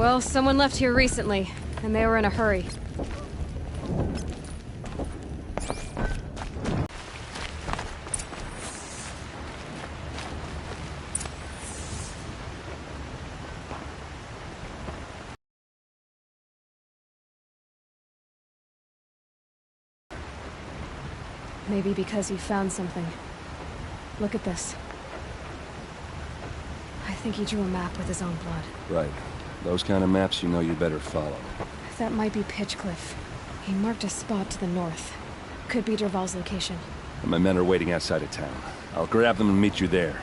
Well, someone left here recently, and they were in a hurry. Maybe because he found something. Look at this. I think he drew a map with his own blood. Right. Those kind of maps you know you better follow. That might be Pitchcliff. He marked a spot to the north. Could be Dervahl's location. My men are waiting outside of town. I'll grab them and meet you there.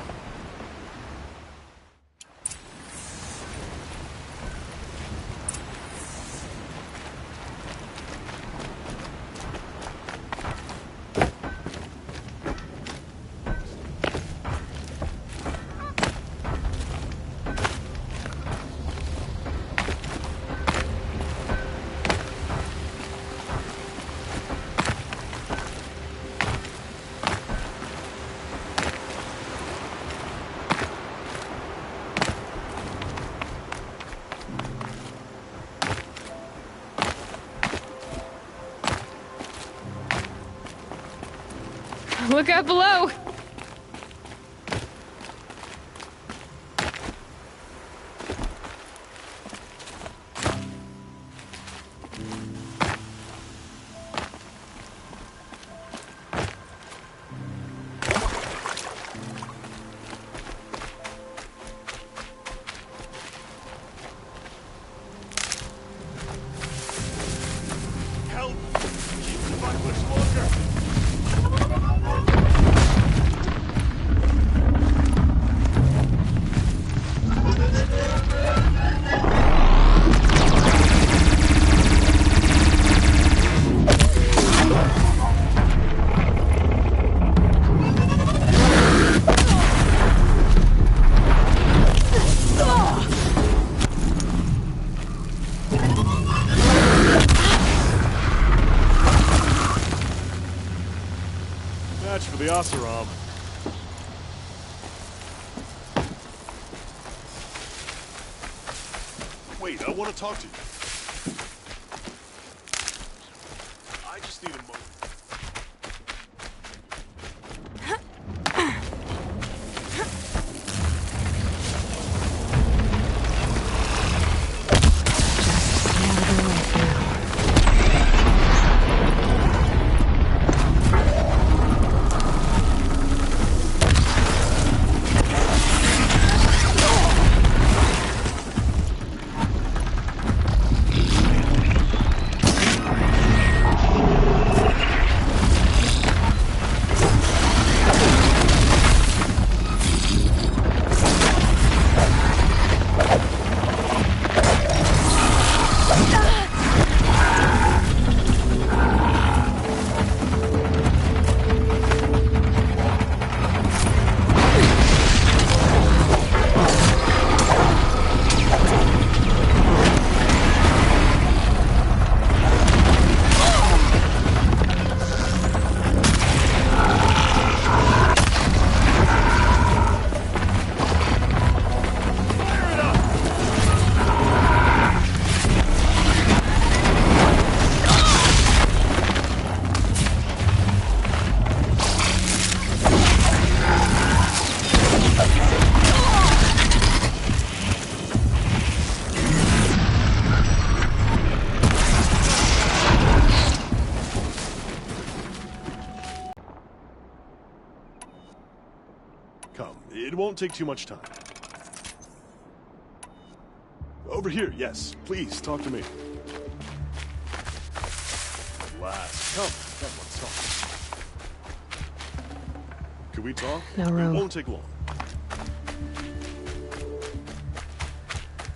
Look out below! Help! Keep the backwoods longer! Match for the Oseram. Wait, I want to talk to you. I just need a moment. Come, it won't take too much time. Over here, yes. Please, talk to me. Last. Come, let's talk. Can we talk? No room. It won't take long.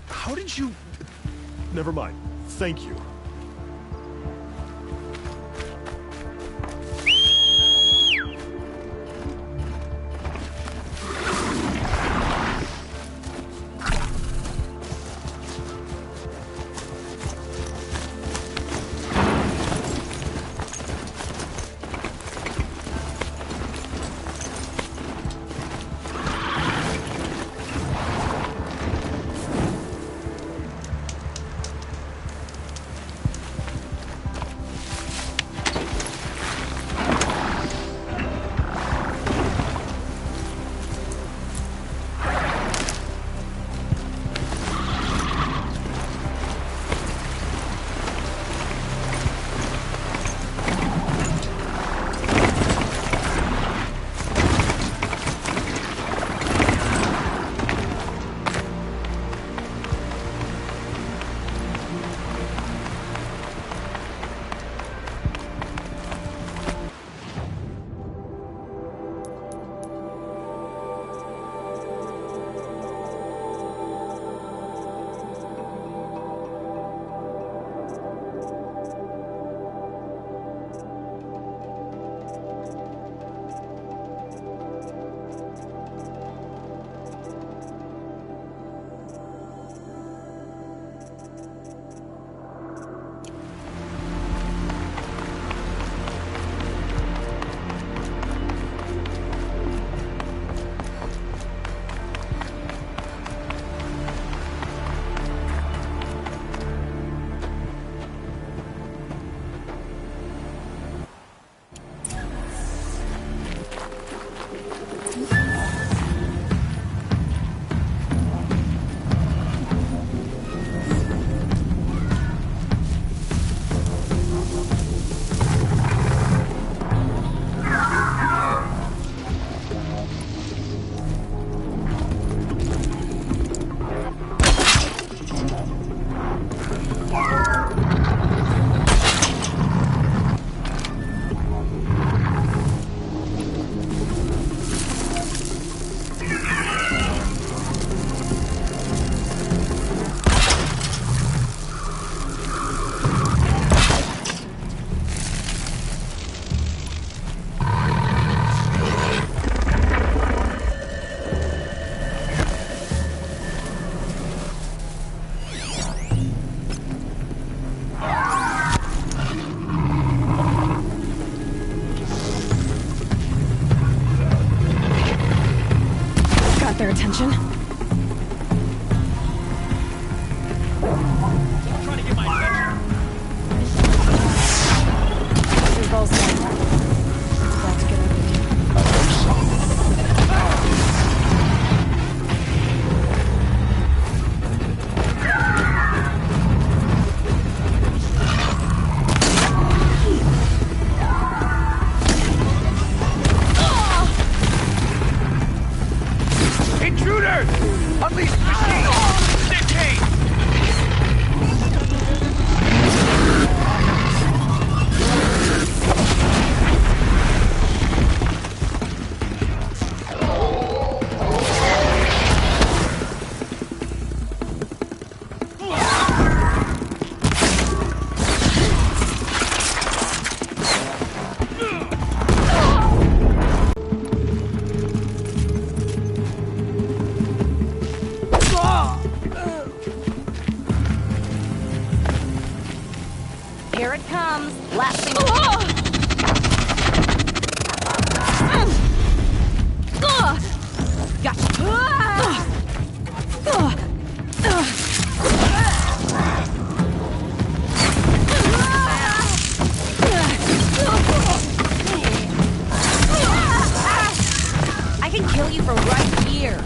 How did you... Never mind. Thank you. attention. Trying to get my attention. Dervahl's dead. Glad to get over you. Intruders! Unleash the machine! Dictate! Here it comes. Blasting. I can kill you from right here.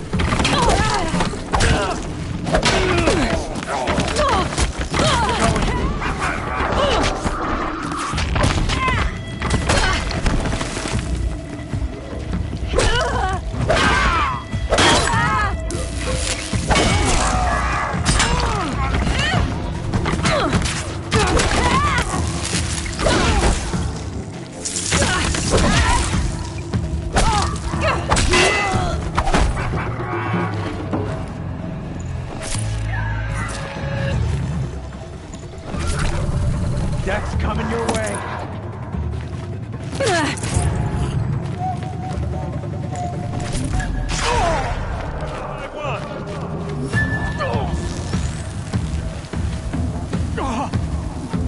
Death's coming your way.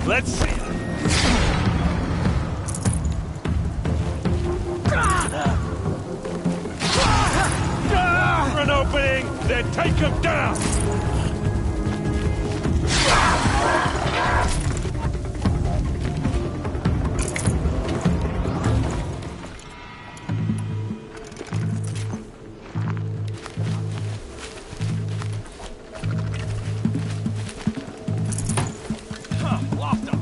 Let's see. An opening, then take him down. Lost him.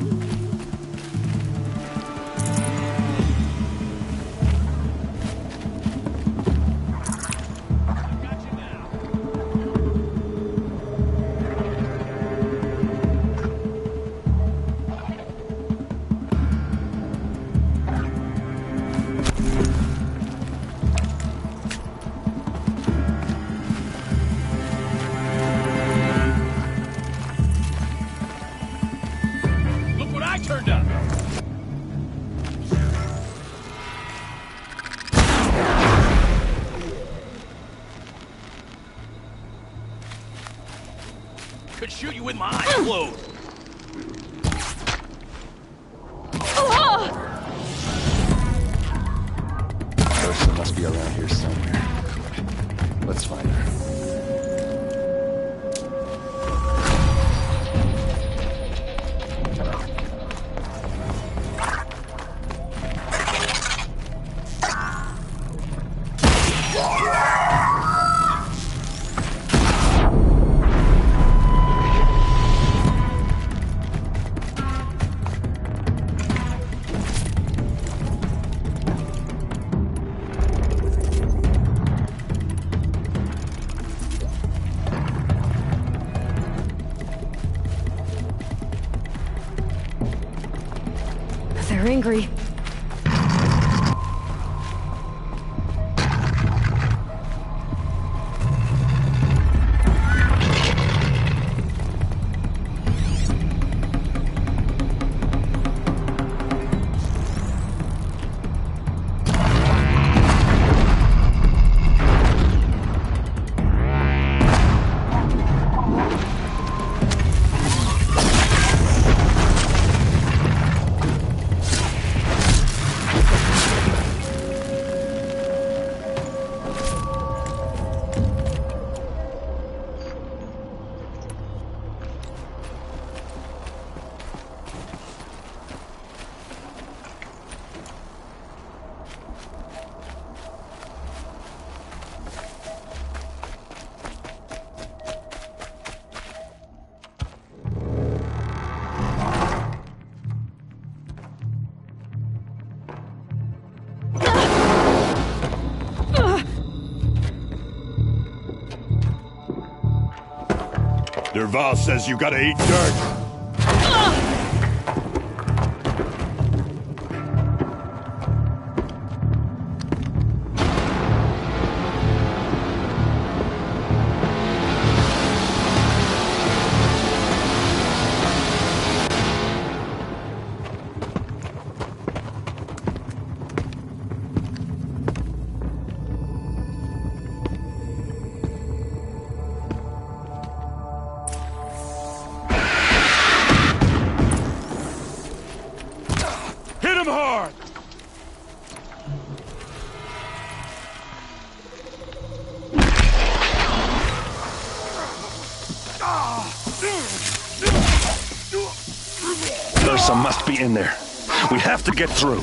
Got you now. Look what I turned up. Could shoot you with my eyes closed. Person must be around here somewhere. Let's find her. They're angry. Derval says you gotta eat dirt. Hit him hard! Ursa must be in there. We have to get through.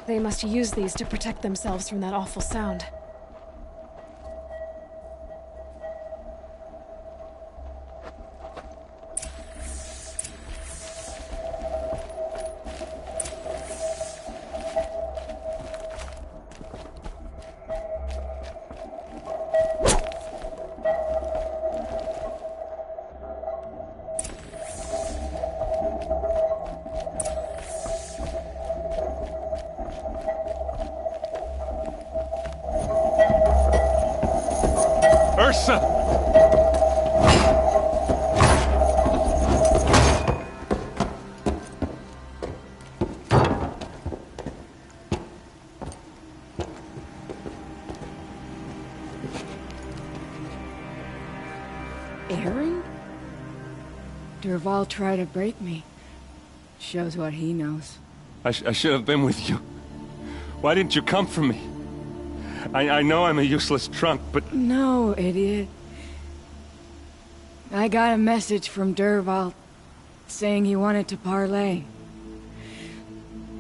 They must use these to protect themselves from that awful sound. Ursa! Aaron? Derval tried to break me. Shows what he knows. I should have been with you. Why didn't you come for me? I know I'm a useless trunk, but... No, idiot. I got a message from Derval saying he wanted to parlay.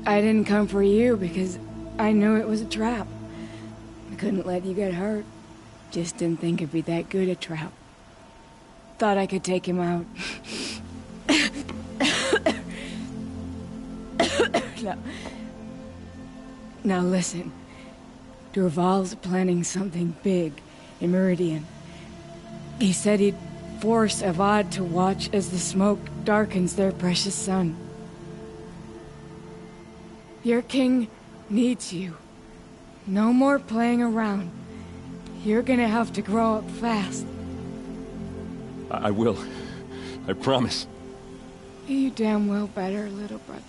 I didn't come for you because I knew it was a trap. I couldn't let you get hurt. Just didn't think it'd be that good a trap. Thought I could take him out. Now listen. Derval's planning something big in Meridian. He said he'd force Avad to watch as the smoke darkens their precious sun. Your king needs you. No more playing around. You're gonna have to grow up fast. I will. I promise. You damn well better, little brother.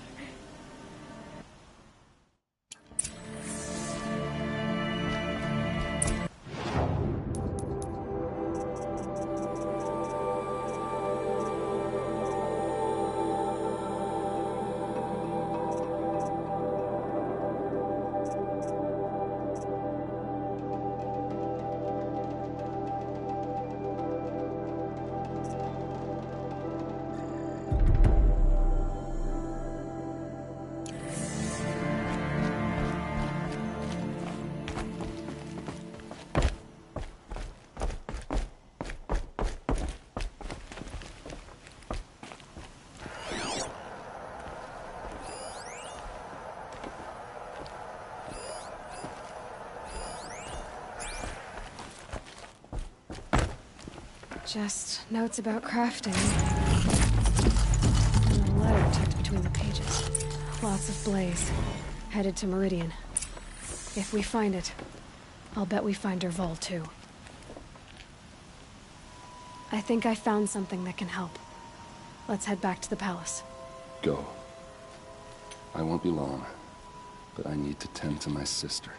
Just notes about crafting. And a letter tucked between the pages. Lots of blaze. Headed to Meridian. If we find it, I'll bet we find Derval too. I think I found something that can help. Let's head back to the palace. Go. I won't be long, but I need to tend to my sister.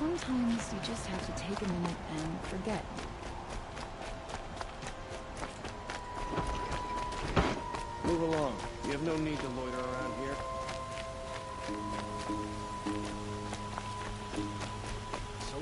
Sometimes you just have to take a minute and forget. Move along. You have no need to loiter around here. So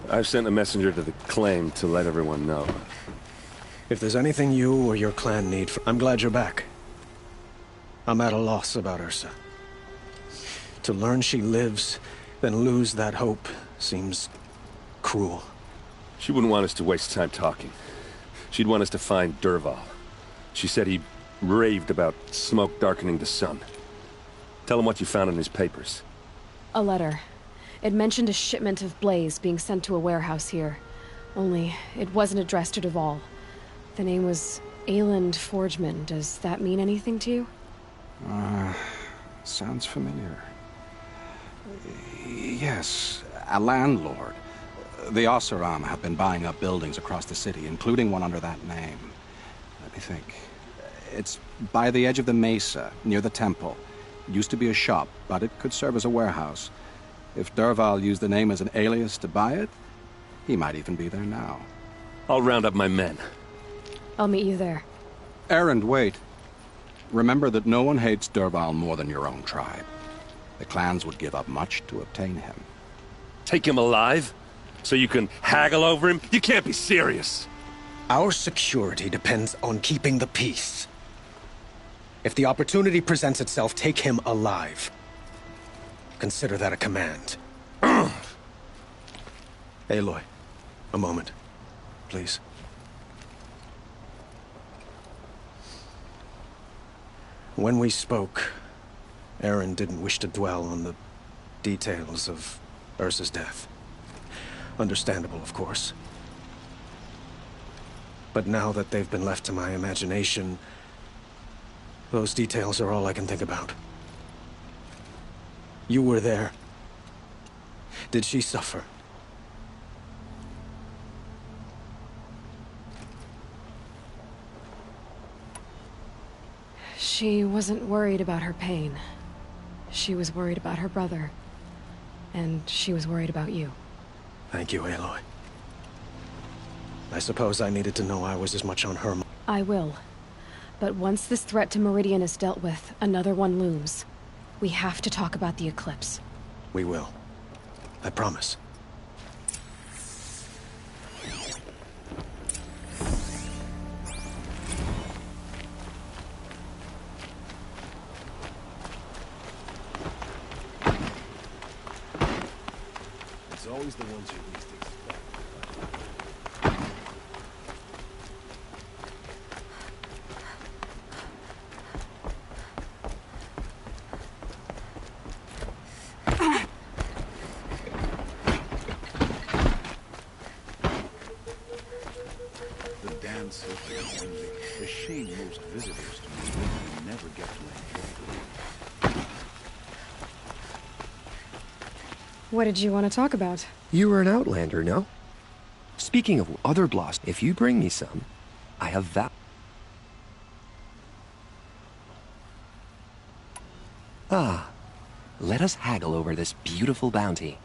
I've sent a messenger to the claim to let everyone know. If there's anything you or your clan need, I'm glad you're back. I'm at a loss about Ursa. To learn she lives, then lose that hope, seems cruel. She wouldn't want us to waste time talking. She'd want us to find Dervahl. She said he raved about smoke darkening the sun. Tell him what you found in his papers. A letter. It mentioned a shipment of Blaze being sent to a warehouse here. Only, it wasn't addressed to Dervahl. The name was Ayland Forgeman. Does that mean anything to you? Sounds familiar. Yes, a landlord. The Oseram have been buying up buildings across the city, including one under that name. Let me think. It's by the edge of the mesa, near the temple. Used to be a shop, but it could serve as a warehouse. If Dervahl used the name as an alias to buy it, he might even be there now. I'll round up my men. I'll meet you there. Erend, wait. Remember that no one hates Dervahl more than your own tribe. The clans would give up much to obtain him. Take him alive? So you can haggle over him? You can't be serious! Our security depends on keeping the peace. If the opportunity presents itself, take him alive. Consider that a command. Aloy, a moment, please. When we spoke, Erend didn't wish to dwell on the details of Ursa's death. Understandable, of course. But now that they've been left to my imagination, those details are all I can think about. You were there. Did she suffer? She wasn't worried about her pain. She was worried about her brother. And she was worried about you. Thank you, Aloy. I suppose I needed to know I was as much on her mind. I will. But once this threat to Meridian is dealt with, another one looms. We have to talk about the eclipse. We will. I promise. it's always the ones you least expect. The dance is only a shame most visitors to Meridian never get to enjoy. What did you want to talk about? You were an outlander, no? Speaking of other blast, if you bring me some, I have that. Ah, let us haggle over this beautiful bounty.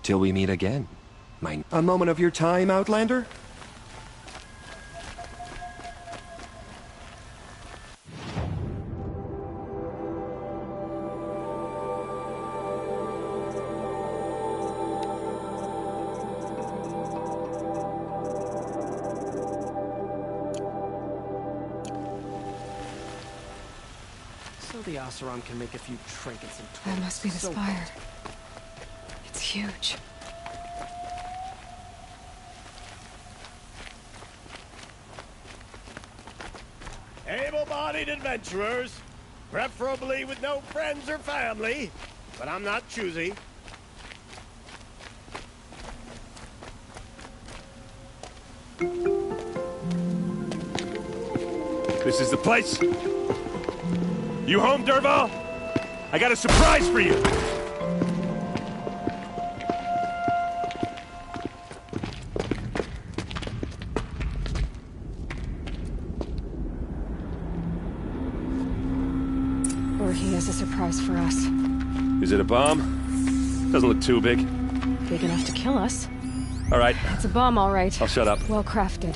Till we meet again. A moment of your time, Outlander? the Oseram can make a few trinkets and toys. That must be the So spire. It's huge. Able-bodied adventurers, preferably with no friends or family, but I'm not choosy. This is the place? You home, Dervahl? I got a surprise for you! Or he has a surprise for us. Is it a bomb? Doesn't look too big. Big enough to kill us. All right. It's a bomb, all right. I'll shut up. Well crafted.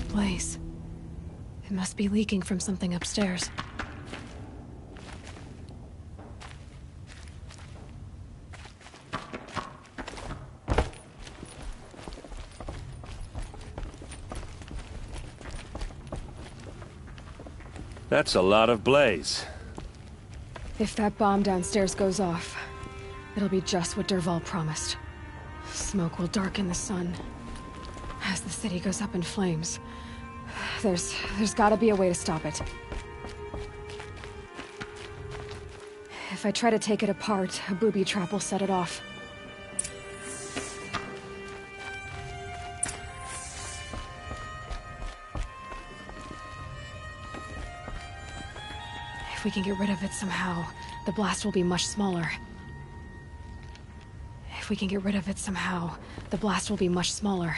Blaze. It must be leaking from something upstairs. That's a lot of blaze. If that bomb downstairs goes off, it'll be just what Dervahl promised. Smoke will darken the sun. As the city goes up in flames. There's gotta be a way to stop it. If I try to take it apart, a booby trap will set it off. If we can get rid of it somehow, the blast will be much smaller. If we can get rid of it somehow, the blast will be much smaller.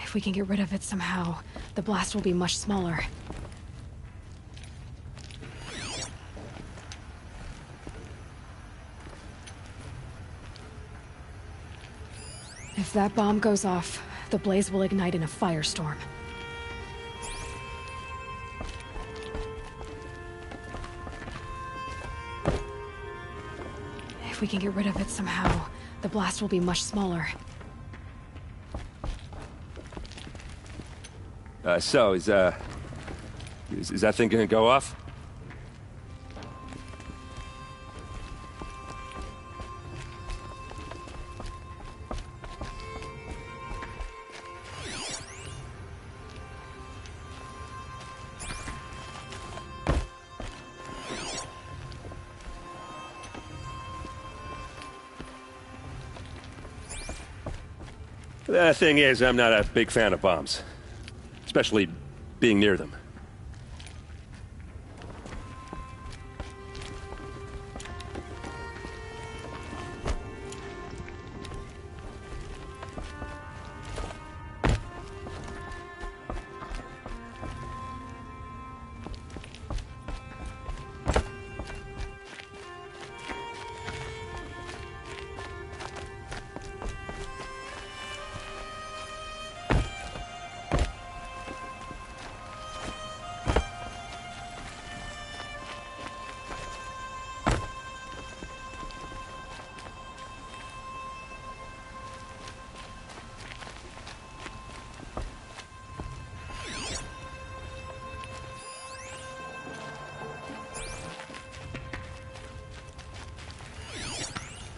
If we can get rid of it somehow, the blast will be much smaller. If that bomb goes off, the blaze will ignite in a firestorm. If we can get rid of it somehow, the blast will be much smaller. So, is that thing gonna go off? The thing is, I'm not a big fan of bombs. Especially being near them.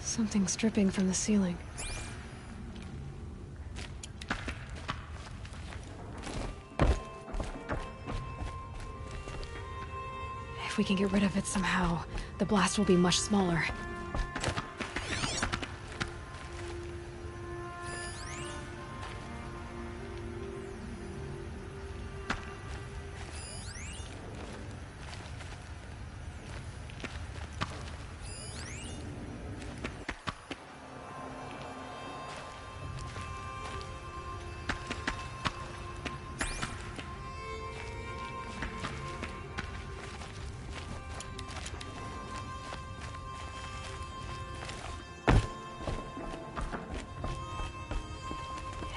Something's dripping from the ceiling. If we can get rid of it somehow, the blast will be much smaller.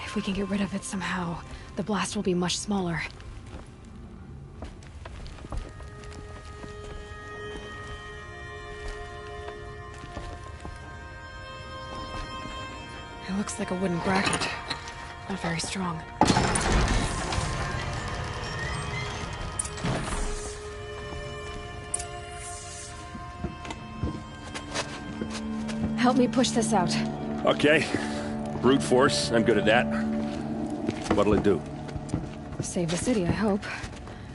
If we can get rid of it somehow, the blast will be much smaller. It Looks like a wooden bracket. Not very strong. Help me push this out. Okay. Brute force, I'm good at that. What'll it do? Save the city, I hope.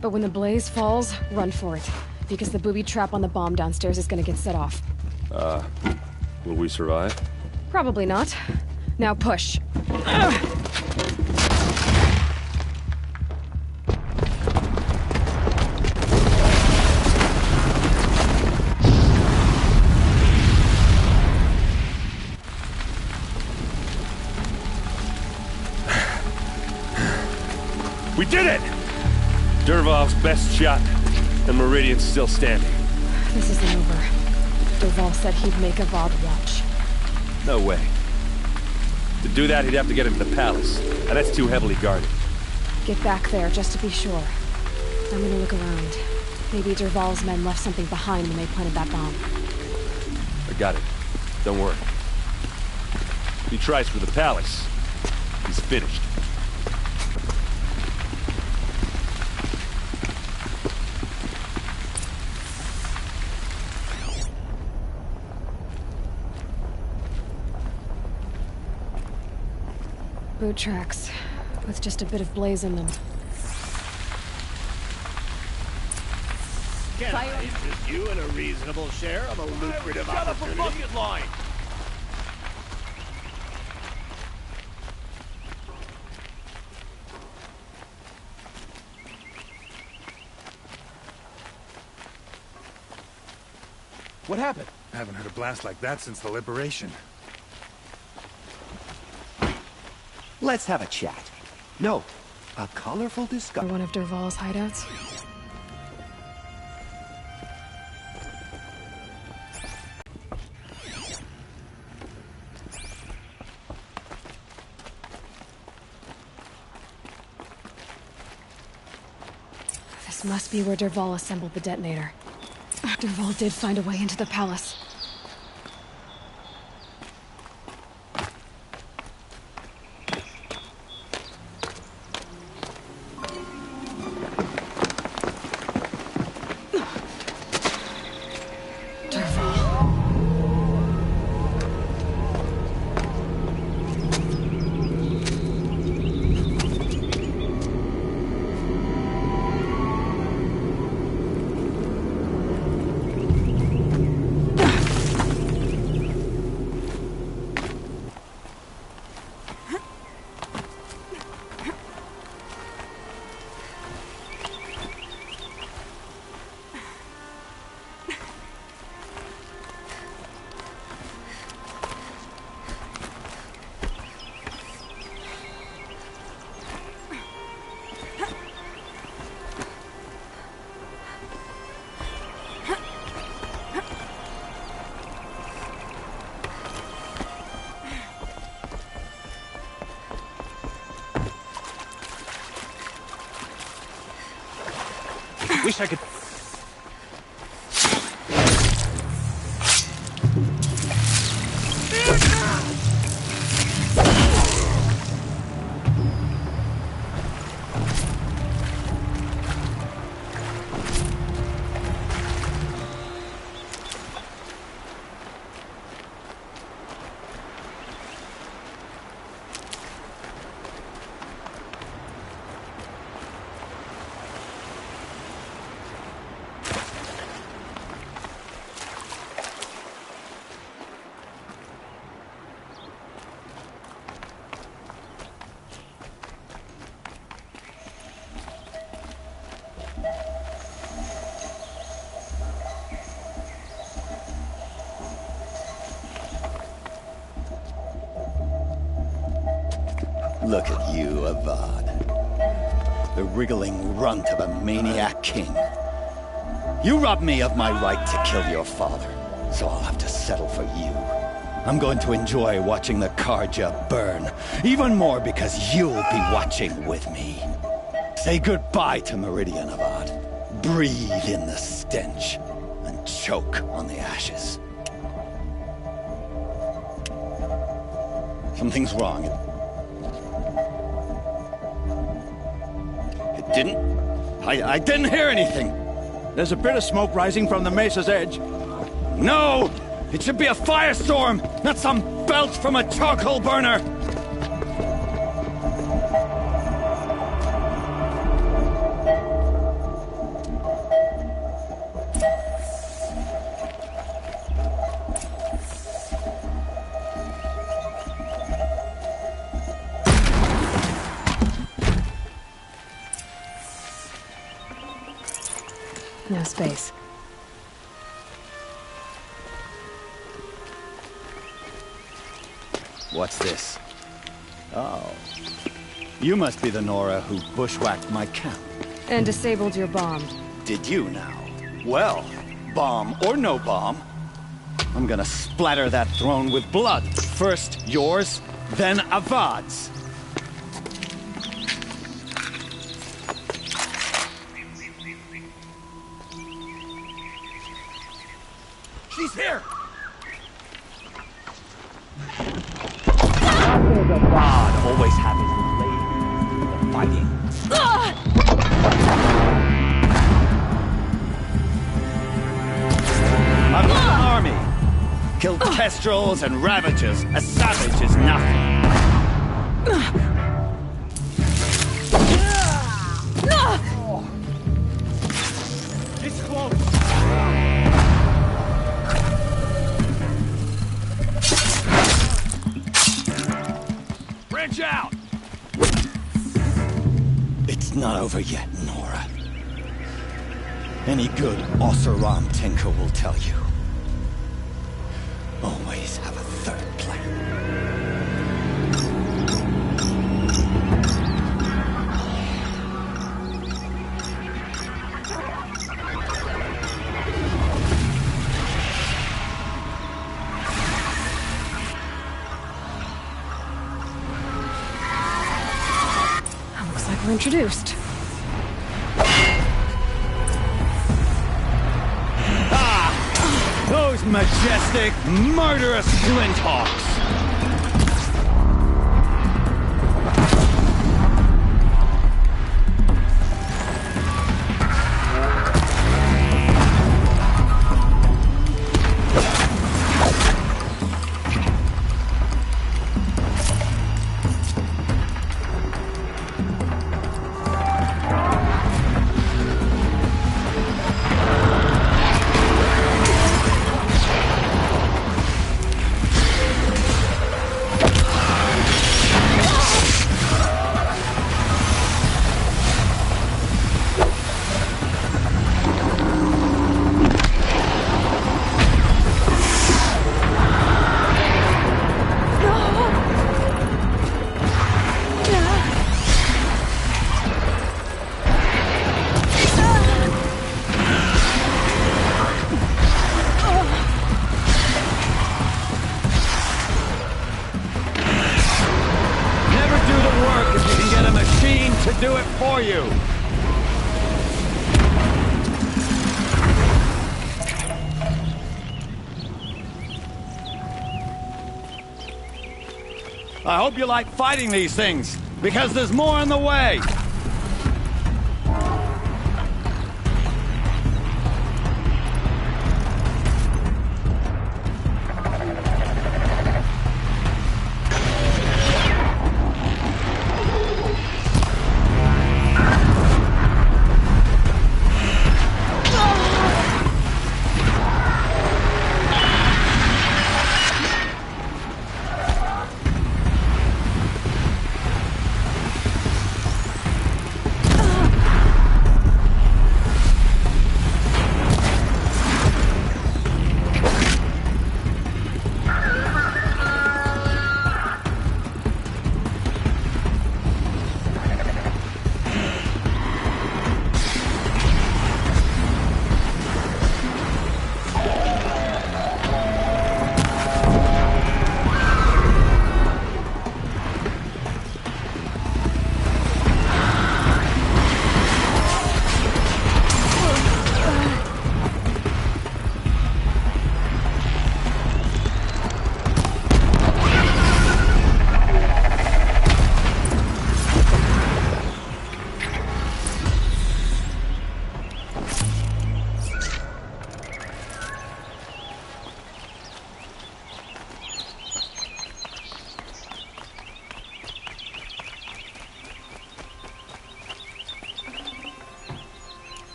But when the blaze falls, run for it. Because the booby trap on the bomb downstairs is gonna get set off. Will we survive? Probably not. Now push. We did it! Dervahl's best shot, and Meridian's still standing. This isn't over. Dervahl said he'd make Avad watch. No way. To do that, he'd have to get into the palace, and that's too heavily guarded. Get back there, just to be sure. I'm gonna look around. Maybe Dervahl's men left something behind when they planted that bomb. I got it. Don't worry. If he tries for the palace, he's finished. Boot tracks, with just a bit of blaze in them. Can I interest you in a reasonable share of a lucrative opportunity? Bucket line! What happened? I haven't heard a blast like that since the liberation. Let's have a chat. No, a colorful discussion. One of Dervahl's hideouts? This must be where Dervahl assembled the detonator. Dervahl did find a way into the palace. Wish I could... Look at you, Avad. The wriggling runt of a maniac king. You robbed me of my right to kill your father, so I'll have to settle for you. I'm going to enjoy watching the Carja burn, even more because you'll be watching with me. Say goodbye to Meridian, Avad. Breathe in the stench, and choke on the ashes. Something's wrong. It didn't... I didn't hear anything. There's a bit of smoke rising from the mesa's edge. No! It should be a firestorm, not some belch from a charcoal burner! No space. What's this? Oh. You must be the Nora who bushwhacked my camp. And disabled your bomb. Did you now? Well, bomb or no bomb, I'm gonna splatter that throne with blood. First yours, then Avad's. She's here! God always have his ladies the fighting. I've got an army. Killed kestrels and ravagers. A savage is nothing. It's close! Branch out! It's not over yet, Nora. Any good Oseram tinker will tell you. Always have a third plan. Looks like we're introduced. Those majestic, murderous flinthawks! To do it for you. I hope you like fighting these things, because there's more on the way.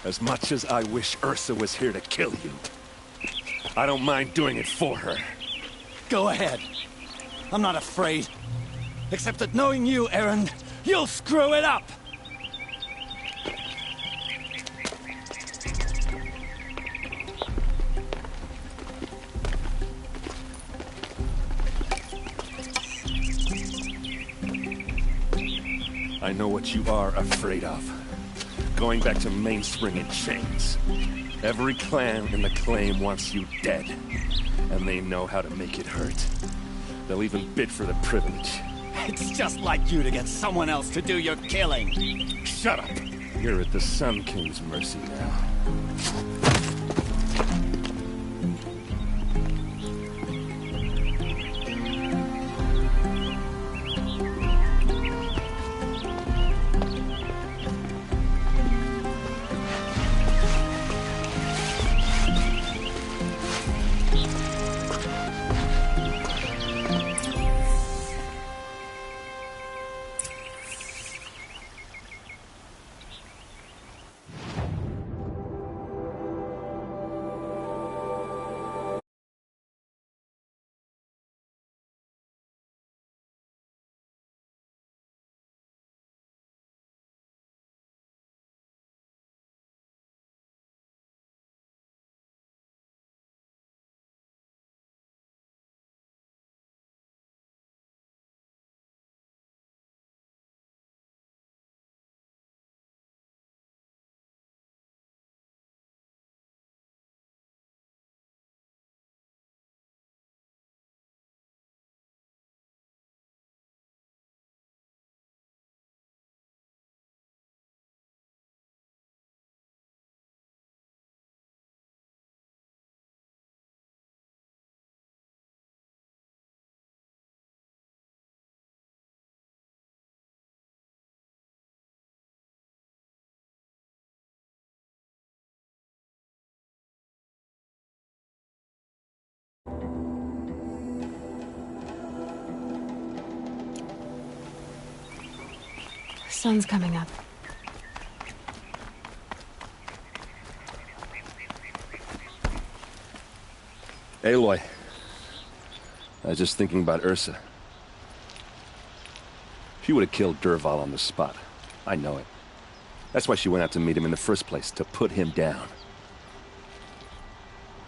As much as I wish Ursa was here to kill you, I don't mind doing it for her. Go ahead. I'm not afraid. Except that knowing you, Erend, you'll screw it up! I know what you are afraid of. Going back to Mainspring in chains. Every clan in the Claim wants you dead. And they know how to make it hurt. They'll even bid for the privilege. It's just like you to get someone else to do your killing. Shut up! You're at the Sun King's mercy now. Sun's coming up. Aloy. I was just thinking about Ursa. She would have killed Dervahl on the spot. I know it. That's why she went out to meet him in the first place, to put him down.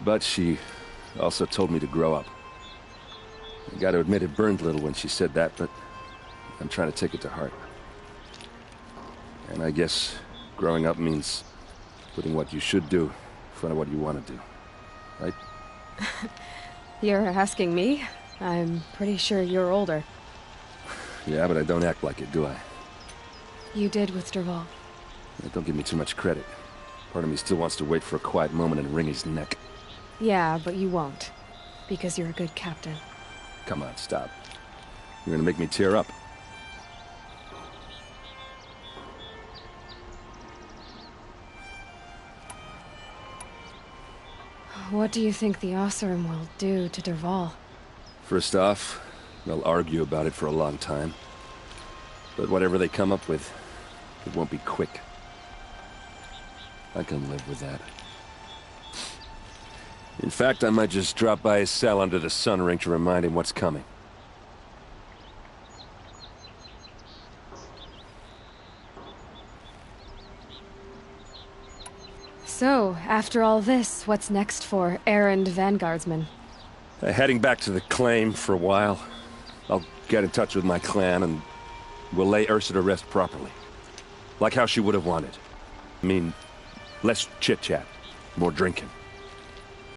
But she also told me to grow up. I gotta admit it burned a little when she said that, but I'm trying to take it to heart. And I guess growing up means putting what you should do in front of what you want to do. Right? You're asking me? I'm pretty sure you're older. Yeah, but I don't act like it, do I? You did with Dervahl. Yeah, don't give me too much credit. Part of me still wants to wait for a quiet moment and wring his neck. Yeah, but you won't. Because you're a good captain. Come on, stop. You're gonna make me tear up. What do you think the Oseram will do to Dervahl? First off, they'll argue about it for a long time. But whatever they come up with, it won't be quick. I can live with that. In fact, I might just drop by his cell under the Sun Ring to remind him what's coming. So, after all this, what's next for Erend Vanguardsman? Heading back to the Claim for a while. I'll get in touch with my clan and we'll lay Ursa to rest properly. Like how she would have wanted. I mean, less chit-chat, more drinking.